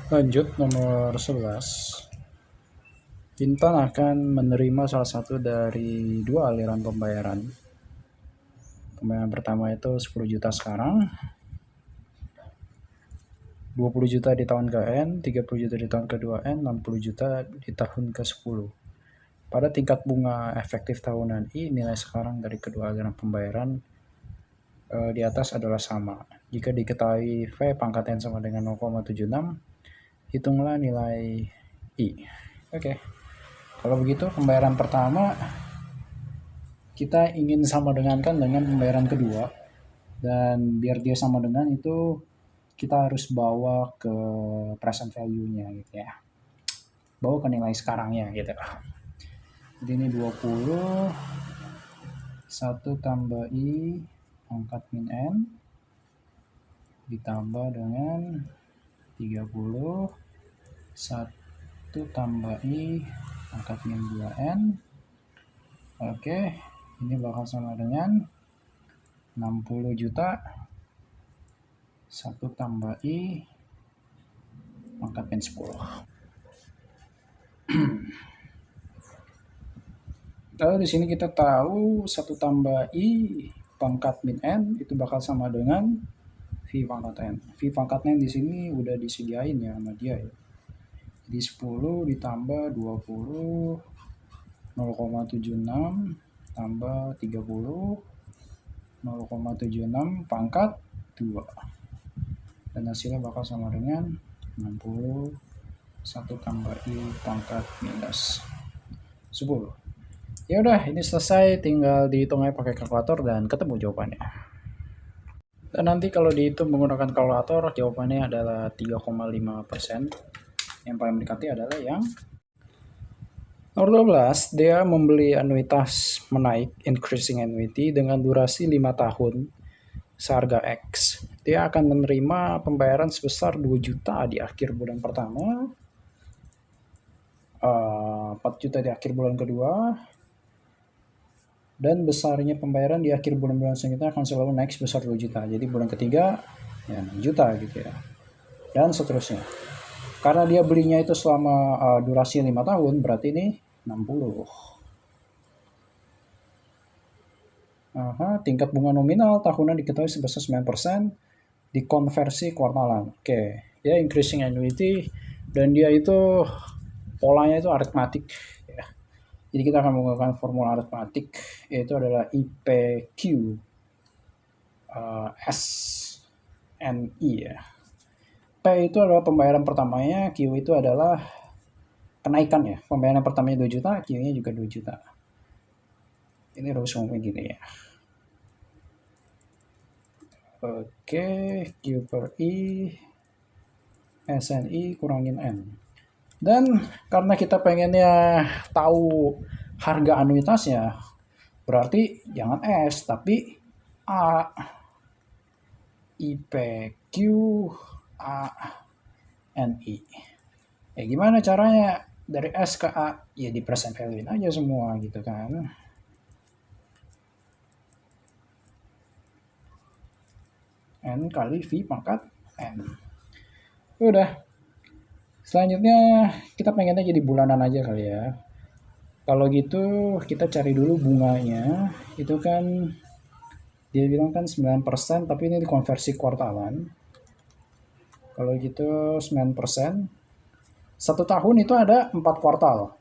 Lanjut nomor 11. Intan akan menerima salah satu dari dua aliran pembayaran. Pembayaran pertama itu 10 juta sekarang, 20 juta di tahun ke-N, 30 juta di tahun ke-2N, 60 juta di tahun ke-10. Pada tingkat bunga efektif tahunan I, nilai sekarang dari kedua aliran pembayaran di atas adalah sama. Jika diketahui V pangkat N sama dengan 0,76, hitunglah nilai I. Oke. Kalau begitu pembayaran pertama kita ingin sama dengankan dengan pembayaran kedua, dan biar dia sama dengan itu kita harus bawa ke present value-nya gitu ya. Bawa ke nilai sekarangnya gitu. Jadi ini 20 1 tambah I pangkat min N ditambah dengan 30 1 tambah I pangkat min 2N. Oke, ini bakal sama dengan 60 juta 1 tambah I pangkat min 10. Lalu di sini kita tahu 1 tambah I pangkat min N itu bakal sama dengan V pangkat N. V pangkat N di sini udah disediain ya sama dia ya. Jadi 10 ditambah 20 0,76 tambah 30 0,76 pangkat 2. Dan hasilnya bakal sama dengan 60 1 tambah I pangkat minus 10. Ya udah, ini selesai, tinggal dihitung aja pakai kalkulator dan ketemu jawabannya. Dan nanti kalau dihitung menggunakan kalkulator, jawabannya adalah 3,5%. Yang paling mendekati adalah yang nomor 12. Dia membeli anuitas menaik, increasing annuity, dengan durasi 5 tahun seharga X. Dia akan menerima pembayaran sebesar 2 juta di akhir bulan pertama, 4 juta di akhir bulan kedua, dan besarnya pembayaran di akhir bulan-bulan selanjutnya akan selalu naik sebesar 2 juta. Jadi bulan ketiga ya 6 juta gitu ya. Dan seterusnya. Karena dia belinya itu selama durasi 5 tahun, berarti ini 60. Tingkat bunga nominal tahunan diketahui sebesar 9%, dikonversi kuartalan. Oke, ya increasing annuity, dan dia itu polanya itu aritmatik ya. Jadi kita akan menggunakan formula aritmatik, yaitu adalah IPQ SNI ya. P itu adalah pembayaran pertamanya, Q itu adalah kenaikan ya. Pembayaran pertamanya 2 juta, Q-nya juga 2 juta. Ini harus ngomong gini ya. Oke, Q per I SNI kurangin N. Dan karena kita pengennya tahu harga anuitasnya, berarti jangan S tapi A. IPQ ANI. Ya gimana caranya dari S ke A? Ya di present value aja semua gitu kan. N kali V pangkat N. Udah. Selanjutnya kita pengennya jadi bulanan aja kali ya. Kalau gitu kita cari dulu bunganya. Itu kan dia bilang kan 9%, tapi ini dikonversi kuartalan. Kalau gitu 9%. 1 tahun itu ada 4 kuartal.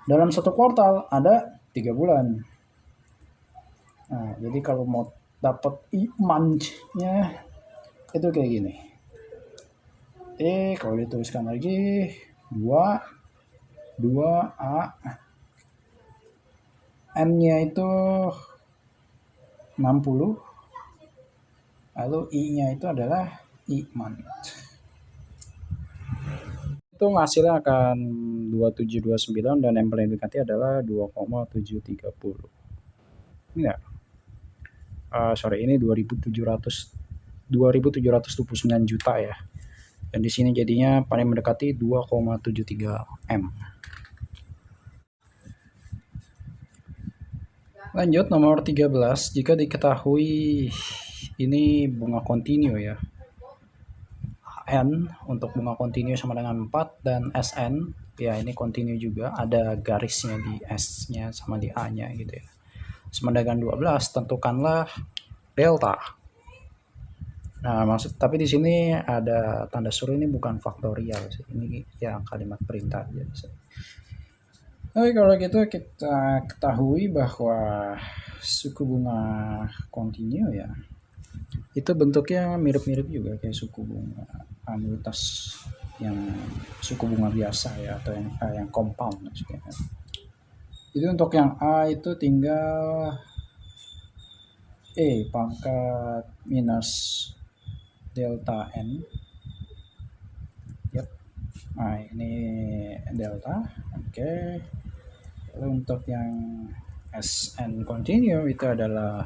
Dalam 1 kuartal ada 3 bulan. Nah, jadi kalau mau dapat month-nya itu kayak gini. Kalau dituliskan lagi 2A, N-nya itu 60, lalu I-nya itu adalah I month. Itu hasilnya akan 2729, dan yang paling dekati adalah 2,730. Enggak. Ini 2729 juta ya. Dan di sini jadinya paling mendekati 2,73 M. Lanjut nomor 13. Jika diketahui ini bunga kontinu ya. N untuk bunga kontinu sama dengan 4, dan SN ya ini kontinu juga, ada garisnya di S-nya sama di A-nya gitu ya. Sama dengan 12, tentukanlah delta. Nah, tapi di sini ada tanda suruh, ini bukan faktorial sih. Ini ya kalimat perintah aja. Oke, kalau gitu kita ketahui bahwa suku bunga kontinu ya itu bentuknya mirip-mirip juga kayak suku bunga anuitas yang suku bunga biasa ya, atau yang compound maksudnya. Jadi untuk yang A itu tinggal E pangkat minus delta N. Yep. Nah, ini delta. Oke. Lalu untuk yang SN continue itu adalah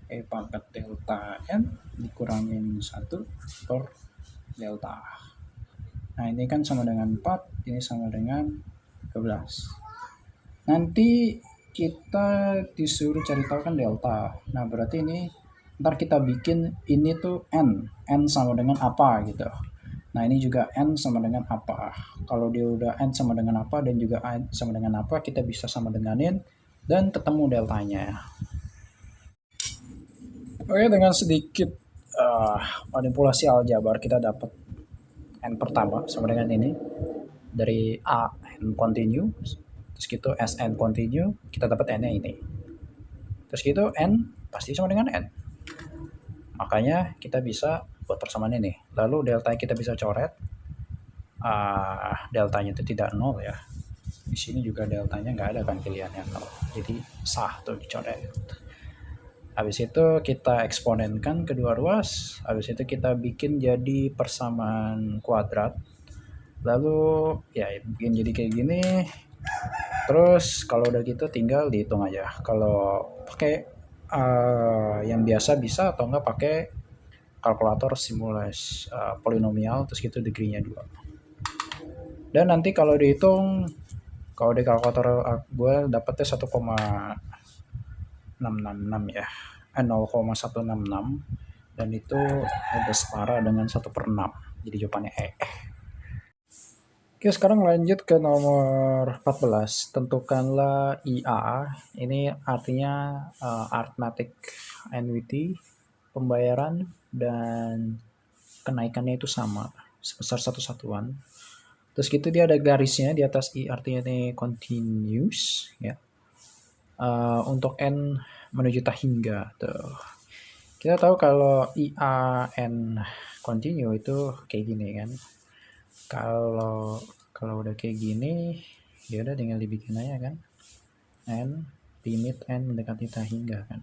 E pangkat delta N dikurangin 1 per delta. Nah, ini kan sama dengan 4, ini sama dengan 12. Nanti kita disuruh cari tahu kan delta. Nah, berarti ini ntar kita bikin ini tuh N sama dengan apa gitu. Nah, ini juga N sama dengan apa. Kalau dia udah N sama dengan apa dan juga N sama dengan apa, kita bisa sama denganin dan ketemu deltanya. Oke, dengan sedikit manipulasi aljabar kita dapat N pertama sama dengan ini. Dari A N continue, terus gitu SN continue, kita dapat N-nya ini. Terus gitu N pasti sama dengan N. Makanya kita bisa buat persamaan ini. Lalu delta kita bisa coret. Deltanya itu tidak 0 ya. Di sini juga deltanya nggak ada kan pilihannya 0. Jadi sah tuh dicoret. Habis itu kita eksponenkan kedua ruas. Habis itu kita bikin jadi persamaan kuadrat. Lalu ya bikin jadi kayak gini. Terus kalau udah gitu tinggal dihitung aja. Kalau pakai yang biasa bisa, atau enggak pakai kalkulator simulasi polinomial, terus gitu degree-nya 2. Dan nanti kalau dihitung, kalau di kalkulator gue dapetnya 1,666 ya, 0,166, dan itu ada setara dengan 1/6. Jadi jawabannya E. Oke, sekarang lanjut ke nomor 14. Tentukanlah IA. Ini artinya arithmetic annuity, pembayaran dan kenaikannya itu sama, sebesar 1 satuan. Terus gitu dia ada garisnya di atas I, artinya ini continuous ya. Untuk N menuju tak hingga tuh. Kita tahu kalau IA N continue itu kayak gini kan. Kalau udah kayak gini, ya udah tinggal dibikin aja kan. N limit N mendekati tak hingga kan.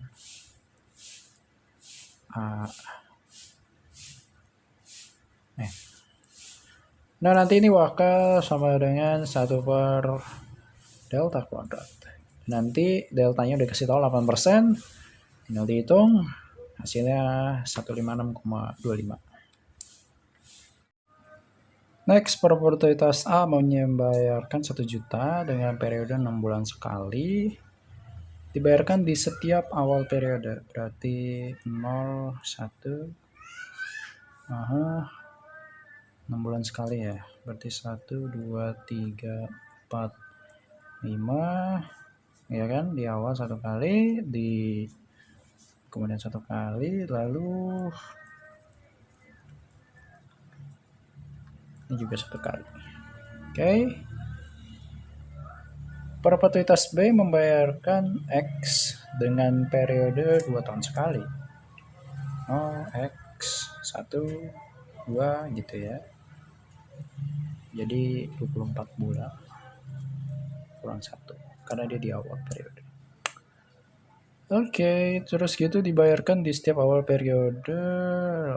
Nah, nanti ini wakal sama dengan 1 per delta kuadrat. Nanti deltanya udah kasih tahu 8%. Tinggal dihitung, hasilnya 156,25. Next, probabilitas A membayarkan 1 juta dengan periode 6 bulan sekali. Dibayarkan di setiap awal periode. Berarti 0, 1. 6 bulan sekali ya. Berarti 1, 2, 3, 4, 5. Ya kan? Di awal 1 kali, kemudian 1 kali, lalu ini juga 1 kali. Oke. Probabilitas B membayarkan X dengan periode 2 tahun sekali. X 1, 2 gitu ya. Jadi 24 bulan kurang 1, karena dia di awal periode. Oke, terus gitu dibayarkan di setiap awal periode.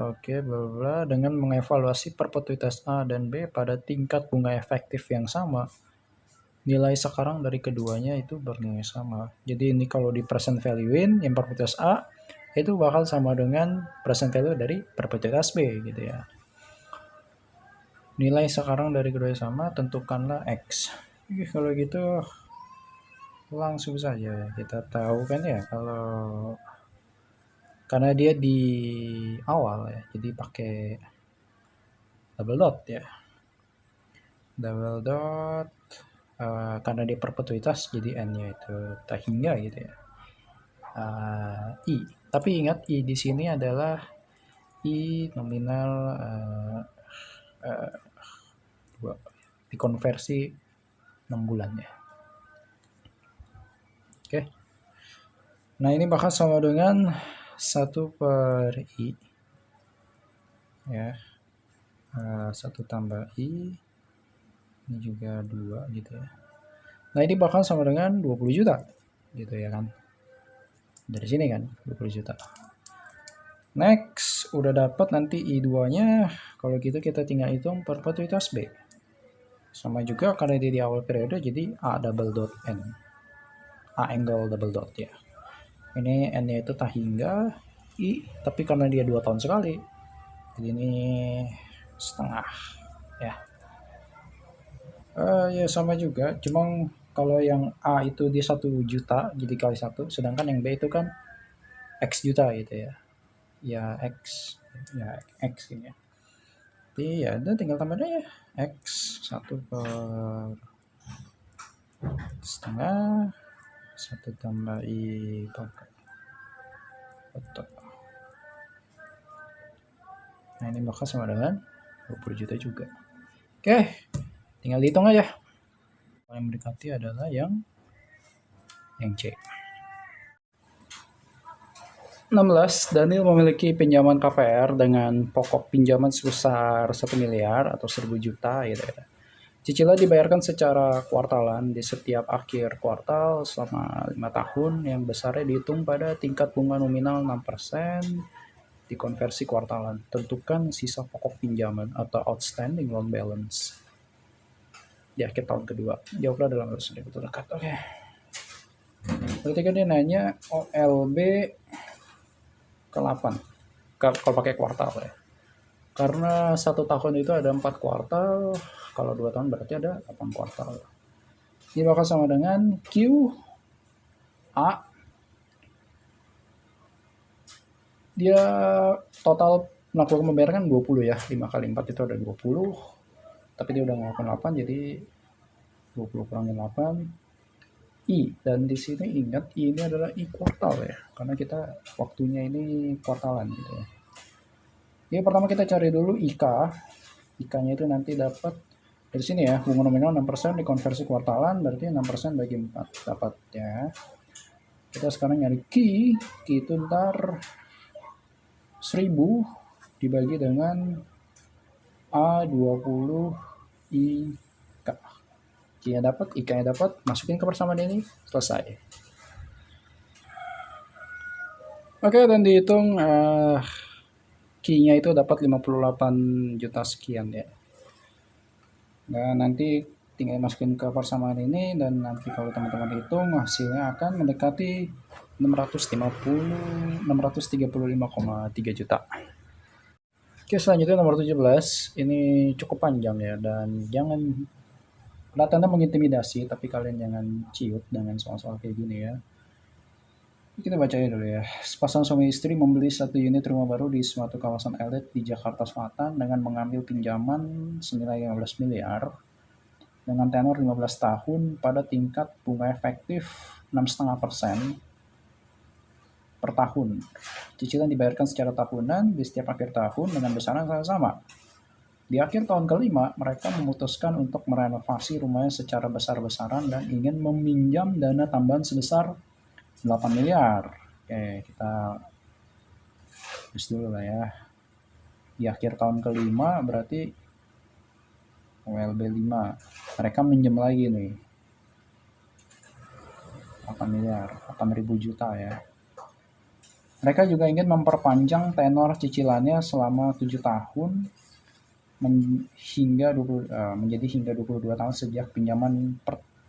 Oke, bla bla, dengan mengevaluasi probabilitas A dan B pada tingkat bunga efektif yang sama. Nilai sekarang dari keduanya itu bernilai sama. Jadi ini kalau di present value-in yang probabilitas A itu bakal sama dengan present value dari probabilitas B gitu ya. Nilai sekarang dari keduanya sama, tentukanlah X. Kalau gitu langsung saja kita tahu kan ya, kalau karena dia di awal ya, jadi pakai double dot ya. Double dot karena dia perpetuitas jadi n-nya itu tak hingga gitu ya. I. Tapi ingat I di sini adalah I nominal dikonversi 6 bulan ya. Oke. Nah, ini bakal sama dengan 1 per I ya. 1 tambah I ini juga 2 gitu ya. Nah, ini bakal sama dengan 20 juta gitu ya kan. Dari sini kan 20 juta. Next, udah dapat nanti I2-nya. Kalau gitu kita tinggal hitung perpetuitas B. Sama juga karena dia di awal periode jadi A double dot N. A angle double dot ya. Ini N-nya itu tak hingga I, tapi karena dia 2 tahun sekali. Jadi ini setengah ya. Ya sama juga, cuma kalau yang A itu di 1 juta jadi kali 1, sedangkan yang B itu kan X juta gitu ya. Ya X ini ya. Jadi ya udah tinggal tambahnya ya X 1 per setengah 1 tambah I pakai foto. Nah, ini bakal sama dengan 20 juta juga. Oke, tinggal dihitung aja. Yang mendekati adalah yang C. 16. Daniel memiliki pinjaman KPR dengan pokok pinjaman sebesar 1 miliar atau 1000 juta gitu ya. Cicilan dibayarkan secara kuartalan di setiap akhir kuartal selama 5 tahun yang besarnya dihitung pada tingkat bunga nominal 6% dikonversi kuartalan. Tentukan sisa pokok pinjaman atau outstanding loan balance di akhir tahun kedua. Jawablah dalam waktu dekat. Oke. Berarti kan dia nanya OLB ke 8 kalau pakai kuartal ya. Karena 1 tahun itu ada 4 kuartal, kalau 2 tahun berarti ada 8 kuartal. Ini bakal sama dengan Q A. Dia total melakukan pembayaran 20 ya, 5 kali 4 itu ada 20. Tapi dia udah ngelakuin 8 jadi 20 kurangin 8 I, dan di sini ingat I ini adalah I kuartal ya, karena kita waktunya ini kuartalan gitu ya. Jadi pertama kita cari dulu IK. IK-nya itu nanti dapat dari sini ya, bunga nominal 6% dikonversi kuartalan, berarti 6% bagi 4 dapat ya. Kita sekarang nyari Q itu ntar 1000 dibagi dengan A20 IK. Q-nya dapat, IK-nya dapat, masukin ke persamaan ini, selesai. Oke, dan dihitung Q-nya itu dapat 58 juta sekian ya. Nah, nanti tinggal masukin ke persamaan ini, dan nanti kalau teman-teman hitung hasilnya akan mendekati 635,3 juta. Oke, selanjutnya nomor 17. Ini cukup panjang ya, dan jangan kelihatannya mengintimidasi, tapi kalian jangan ciut dengan soal-soal kayak gini ya. Kita bacain dulu ya. Sepasang suami istri membeli 1 unit rumah baru di suatu kawasan elit di Jakarta Selatan dengan mengambil pinjaman senilai 15 miliar dengan tenor 15 tahun pada tingkat bunga efektif 6,5% per tahun. Cicilan dibayarkan secara tahunan di setiap akhir tahun dengan besaran sama. Di akhir tahun kelima, mereka memutuskan untuk merenovasi rumahnya secara besar-besaran dan ingin meminjam dana tambahan sebesar 8 miliar. Oke, kita tulis dulu lah ya. Di akhir tahun kelima berarti OLB 5. Mereka minjem lagi nih. 8 miliar, 8.000 juta ya. Mereka juga ingin memperpanjang tenor cicilannya selama 7 tahun menjadi hingga 22 tahun sejak pinjaman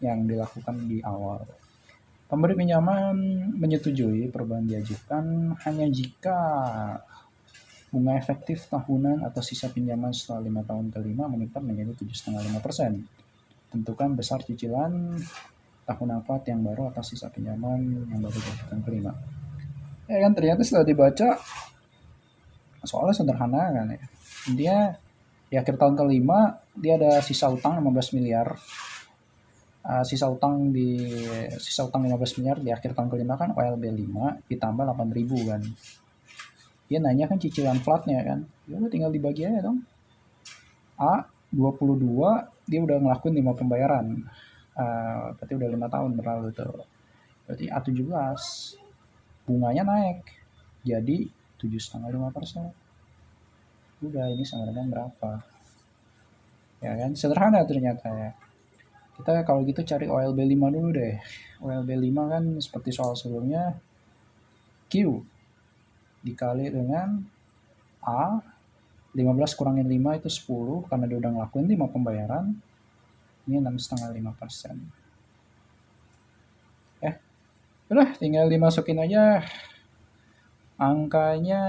yang dilakukan di awal. Pemberi pinjaman menyetujui perubahan diajukan hanya jika bunga efektif tahunan atau sisa pinjaman setelah 5 tahun kelima meningkat menjadi 7,5%. Tentukan besar cicilan tahun manfaat yang baru atas sisa pinjaman yang baru diajukan kelima. Ya kan, ternyata setelah dibaca soalnya sederhana kan ya. Dia Di akhir tahun kelima dia ada sisa utang 15 miliar. Sisa utang 15 miliar di akhir tahun kelima kan OLB 5 ditambah 8.000 kan. Dia nanya kan cicilan flatnya kan. Ya udah tinggal dibagi aja dong. 22 dia udah ngelakuin 5 pembayaran. Berarti udah 5 tahun berlalu tuh. Berarti A17 bunganya naik jadi 7,5%. Udah, ini sama dengan berapa? Ya kan, sederhana ternyata ya. Kita kalau gitu cari OLB 5 dulu deh. OLB 5 kan seperti soal sebelumnya, Q dikali dengan A, 15 kurangin 5 itu 10, karena dia udah ngelakuin 5 pembayaran, ini 6,5%. Udah, tinggal dimasukin aja angkanya.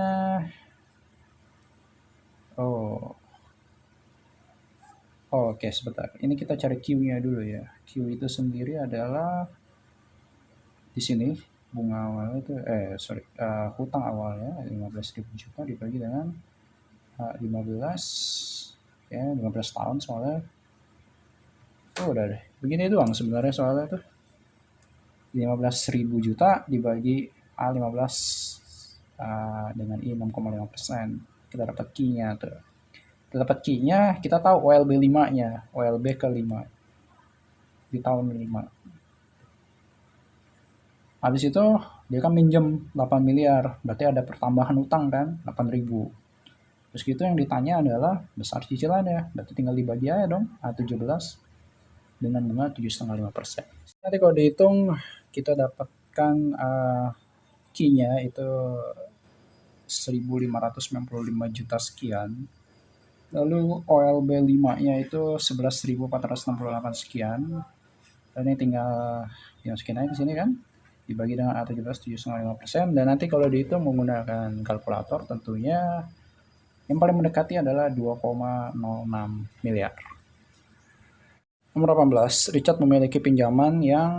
Oke, sebentar. Ini kita cari Q-nya dulu ya. Q itu sendiri adalah di sini bunga awalnya itu hutang awalnya 15.000 juta dibagi dengan 15 ya 15 tahun soalnya. Udah deh. Begini doang sebenarnya soalnya tuh. 15.000 juta dibagi A15 dengan I 6,5%. Kita dapat Q-nya tuh. Kita dapat Q-nya, kita tahu OLB 5-nya, OLB ke 5 di tahun 5. Habis itu dia kan minjem 8 miliar, berarti ada pertambahan utang kan, 8.000. Terus gitu yang ditanya adalah besar cicilannya, berarti tinggal dibagi aja dong, A17 dengan bunga 7,5%. Nanti kalau dihitung kita dapatkan Q-nya itu 1.595 juta sekian. Lalu OLB 5-nya itu 11.468 sekian. Dan ini tinggal dimasukin aja ke sini kan. Dibagi dengan A17 7,5%, dan nanti kalau dihitung menggunakan kalkulator tentunya yang paling mendekati adalah 2,06 miliar. Nomor 18, Richard memiliki pinjaman yang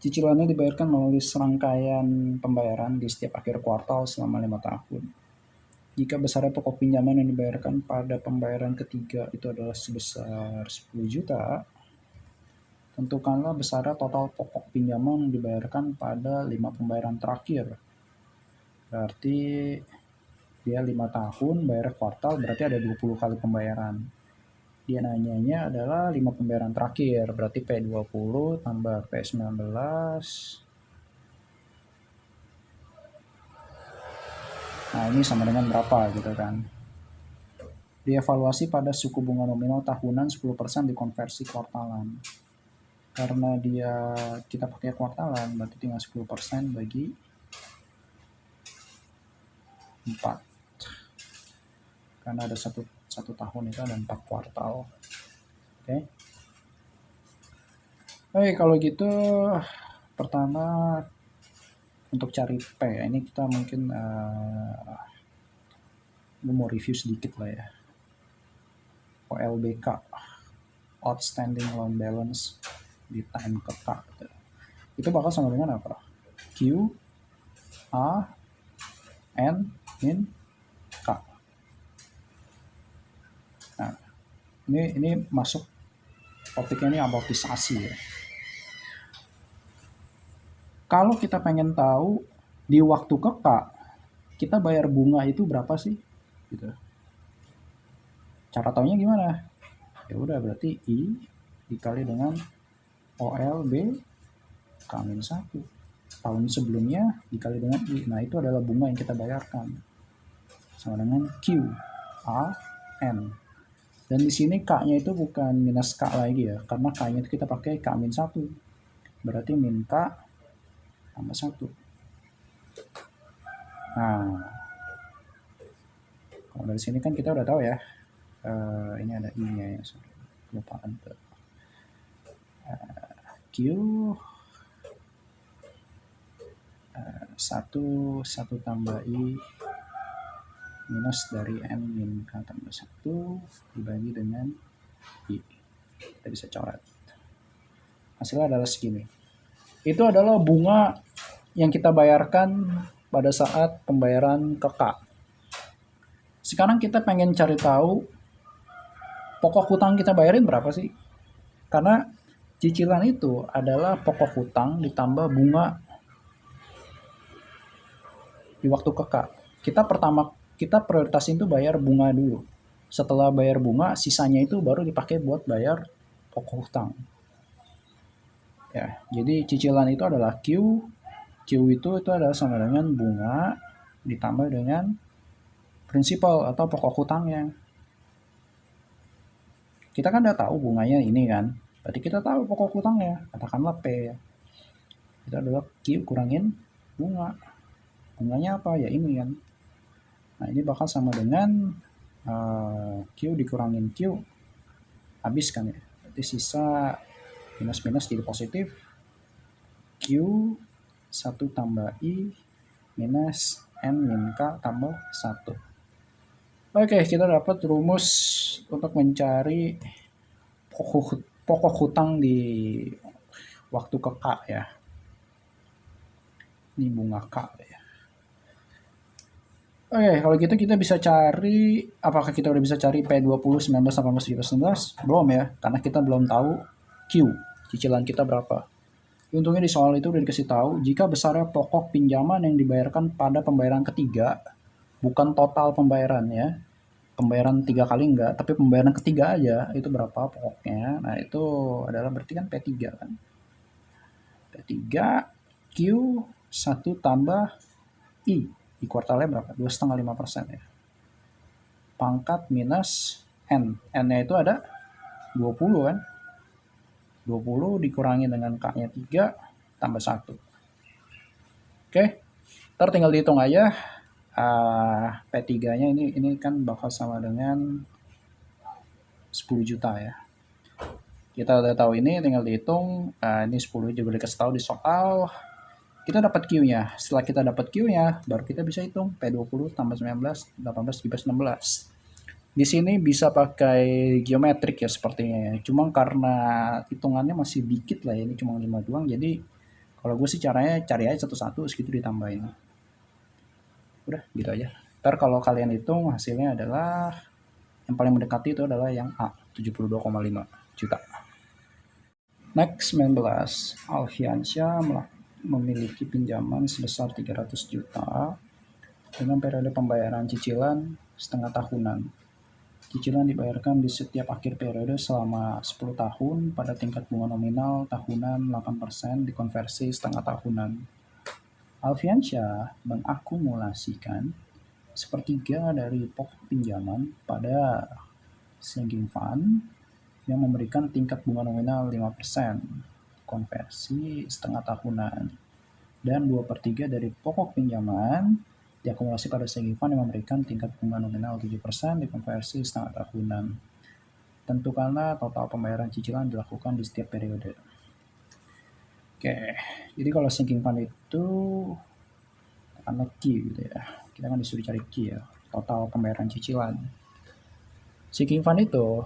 cicilannya dibayarkan melalui serangkaian pembayaran di setiap akhir kuartal selama 5 tahun. Jika besarnya pokok pinjaman yang dibayarkan pada pembayaran ketiga itu adalah sebesar 10 juta, tentukanlah besarnya total pokok pinjaman yang dibayarkan pada 5 pembayaran terakhir. Berarti dia 5 tahun bayar kuartal, berarti ada 20 kali pembayaran. Dia nanyanya adalah 5 pembayaran terakhir, berarti P20 tambah P19. Nah, ini sama dengan berapa gitu kan. Dievaluasi pada suku bunga nominal tahunan 10% dikonversi kuartalan. Karena kita pakai kuartalan, berarti tinggal 10% bagi 4. Karena ada satu tahun itu ada 4 kuartal. Oke. Oke, kalau gitu pertama untuk cari P, ini kita mungkin mau review sedikit lah ya. OLBK, outstanding loan balance di time ke K. Itu bakal sama dengan apa? Q, A, N, min K. Nah, ini masuk topiknya ini amortisasi ya. Kalau kita pengen tahu di waktu ke K, kita bayar bunga itu berapa sih? Gitu. Cara taunya gimana? Ya udah, berarti I dikali dengan OLB K-1. Tahun sebelumnya dikali dengan I. Nah, itu adalah bunga yang kita bayarkan. Sama dengan Q, A, N. Dan di sini K-nya itu bukan minus K lagi ya, karena K-nya itu kita pakai K-1. Berarti min K tambah 1. Nah, kalau dari sini kan kita udah tahu ya, ini ada I-nya ya, kelupaan tuh. Q 1 tambah I minus dari N min K tambah 1 dibagi dengan I. Kita bisa coret. Hasilnya adalah segini. Itu adalah bunga yang kita bayarkan pada saat pembayaran ke K. Sekarang kita pengen cari tahu pokok hutang kita bayarin berapa sih? Karena cicilan itu adalah pokok hutang ditambah bunga di waktu kekak. Kita prioritasin itu bayar bunga dulu. Setelah bayar bunga, sisanya itu baru dipakai buat bayar pokok hutang. Ya, jadi cicilan itu adalah Q. Q itu adalah sama dengan bunga ditambah dengan prinsipal atau pokok hutangnya. Kita kan udah tahu bunganya ini kan. Berarti kita tahu pokok hutangnya. Katakanlah P. Itu adalah Q kurangin bunga. Bunganya apa? Ya ini kan. Nah, ini bakal sama dengan Q dikurangin Q. Habis kan ya. Berarti sisa minus-minus jadi positif. Q 1 tambah I minus N min K tambah 1. Oke, kita dapat rumus untuk mencari pokok hutang di waktu ke K ya. Ini bunga K ya. Oke, kalau gitu kita bisa cari, apakah kita udah bisa cari P20, 19, 18, 17, 19? Belum ya, karena kita belum tahu Q, cicilan kita berapa. Untungnya di soal itu udah dikasih tahu, jika besarnya pokok pinjaman yang dibayarkan pada pembayaran ketiga, bukan total pembayaran ya, pembayaran 3 kali enggak, tapi pembayaran ketiga aja, itu berapa pokoknya. Nah itu adalah berarti kan P3 kan. P3, Q, 1 tambah I. Di kuartalnya berapa? 2,5% ya. Pangkat minus N. N-nya itu ada 20 kan. 20 dikurangi dengan K-nya 3 tambah 1. Oke. Ntar tinggal dihitung aja. P3-nya ini kan bakal sama dengan 10 juta ya. Kita udah tahu ini, tinggal dihitung. Ini 10 juga dikasih tahu di soal. Kita dapat Q-nya. Setelah kita dapat Q-nya, baru kita bisa hitung P20 tambah 19, 18, 17, 16. Di sini bisa pakai geometrik ya sepertinya ya. Cuma karena hitungannya masih dikit lah ya, ini cuma 5 doang. Jadi kalau gue sih caranya cari aja satu-satu segitu ditambahin. Udah gitu aja. Ntar kalau kalian hitung hasilnya adalah yang paling mendekati itu adalah yang A, 72,5 juta. Next 19, Alfiansyah memiliki pinjaman sebesar 300 juta dengan periode pembayaran cicilan setengah tahunan. Cicilan dibayarkan di setiap akhir periode selama 10 tahun pada tingkat bunga nominal tahunan 8% dikonversi setengah tahunan. Alfiansyah mengakumulasikan sepertiga dari pokok pinjaman pada sinking fund yang memberikan tingkat bunga nominal 5%, konversi setengah tahunan, dan 2/3 dari pokok pinjaman diakumulasi pada sinking fund yang memberikan tingkat bunga nominal 7% dikonversi setengah tahunan. Tentukanlah total pembayaran cicilan dilakukan di setiap periode. Oke, jadi kalau sinking fund itu karena Q gitu ya, kita kan disuruh cari Q ya, total pembayaran cicilan. Sinking fund itu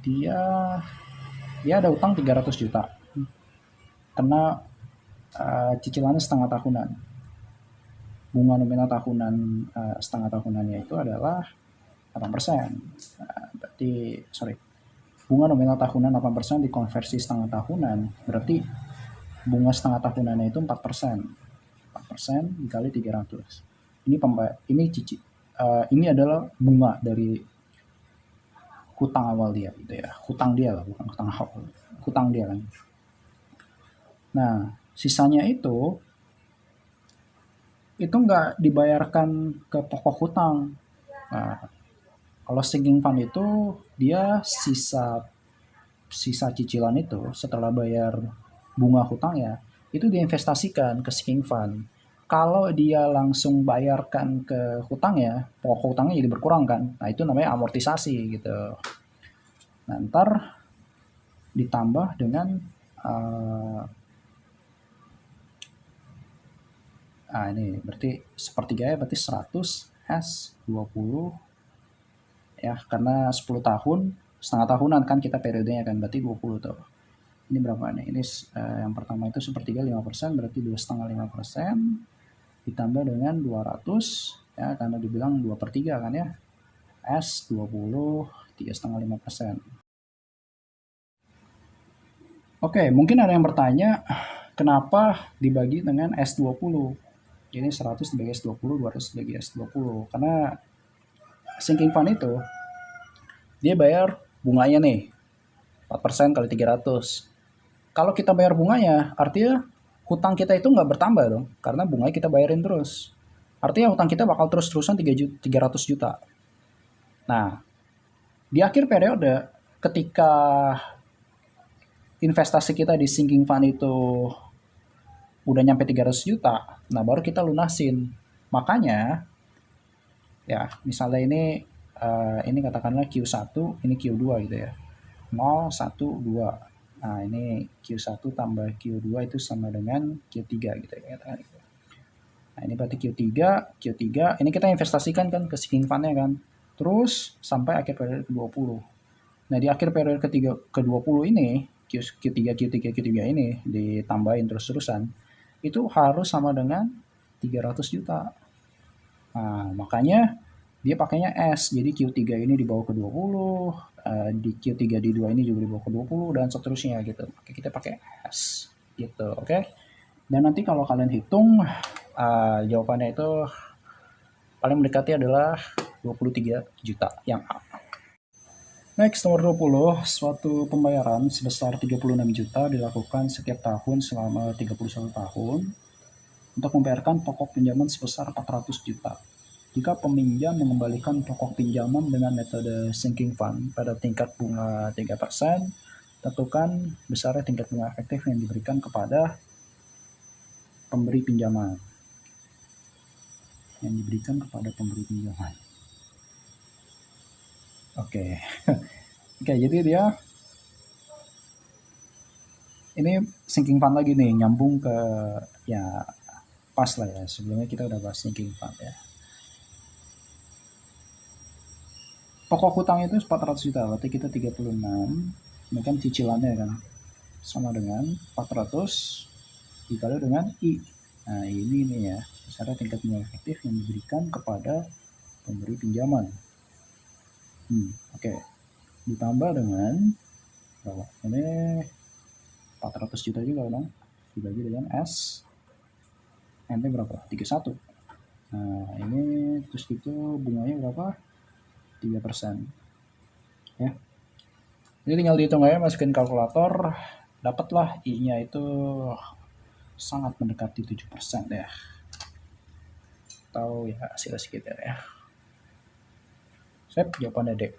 dia ada utang 300 juta karena cicilannya setengah tahunan. Bunga nominal tahunan setengah tahunannya itu adalah 8%. Berarti bunga nominal tahunan 8% dikonversi setengah tahunan, berarti bunga setengah tahunannya itu 4%. 4% dikali 300. Ini adalah bunga dari hutang awal dia gitu ya. Hutang dia lah, bukan hutang awal. Hutang dia kan. Nah, sisanya itu nggak dibayarkan ke pokok hutang. Nah, kalau sinking fund itu dia sisa cicilan itu setelah bayar bunga hutang ya, itu diinvestasikan ke sinking fund. Kalau dia langsung bayarkan ke hutangnya, pokok hutangnya jadi berkurang kan. Nah, itu namanya amortisasi gitu. Nah, ntar ditambah dengan ini berarti sepertiganya berarti 100 S 20 ya, karena 10 tahun setengah tahunan kan kita periodenya kan, berarti 20 tuh. Ini berapa nih? Ini yang pertama itu sepertiga 5%, berarti 2,5% ditambah dengan 200 ya, karena dibilang 2/3 kan ya. S 20, 3,5%. Oke, mungkin ada yang bertanya, kenapa dibagi dengan S20? Ini 100 dibagi S20, 200 dibagi S20. Karena sinking fund itu, dia bayar bunganya nih, 4% kali 300. Kalau kita bayar bunganya, artinya hutang kita itu nggak bertambah dong, karena bunganya kita bayarin terus. Artinya hutang kita bakal terus-terusan 300 juta. Nah, di akhir periode, ketika investasi kita di sinking fund itu udah nyampe 300 juta, nah baru kita lunasin. Makanya, ya misalnya ini katakanlah Q1, ini Q2 gitu ya. 0, 1, 2. Nah, ini Q1 tambah Q2 itu sama dengan Q3 gitu ya. Nah, ini berarti Q3, ini kita investasikan kan ke sinking fund-nya kan. Terus sampai akhir periode ke-20. Nah, di akhir periode ke-20 ini, Q3 ini ditambahin terus-terusan, itu harus sama dengan 300 juta. Nah, makanya dia pakainya S. Jadi Q3 ini dibawa ke 20, di Q3 di 2 ini juga dibawa ke 20 dan seterusnya gitu. Oke, kita pakai S gitu, oke. Dan nanti kalau kalian hitung jawabannya itu paling mendekati adalah 23 juta yang A. Next, nomor 20, suatu pembayaran sebesar 36 juta dilakukan setiap tahun selama 31 tahun untuk membayarkan pokok pinjaman sebesar 400 juta. Jika peminjam mengembalikan pokok pinjaman dengan metode sinking fund pada tingkat bunga 3%, tentukan besarnya tingkat bunga efektif yang diberikan kepada pemberi pinjaman. Oke. Oke, jadi dia ini sinking fund lagi nih, nyambung ke ya pas lah ya. Sebelumnya kita udah bahas sinking fund ya. Pokok hutang itu 400 juta, berarti kita 36. Ini kan cicilannya kan sama dengan 400 dikali dengan I. Nah, ini ya, besarnya tingkat bunga efektif yang diberikan kepada pemberi pinjaman. Oke. Ditambah dengan berapa? Ini 400 juta juga dong. Dibagi dengan S. NP berapa? 31. Nah, ini terus itu bunganya berapa? 3%. Ya. Ini tinggal dihitung aja, masukin kalkulator, dapatlah I-nya itu sangat mendekati 7% ya. Atau ya hasil sekitar ya. Sip, jawabannya D.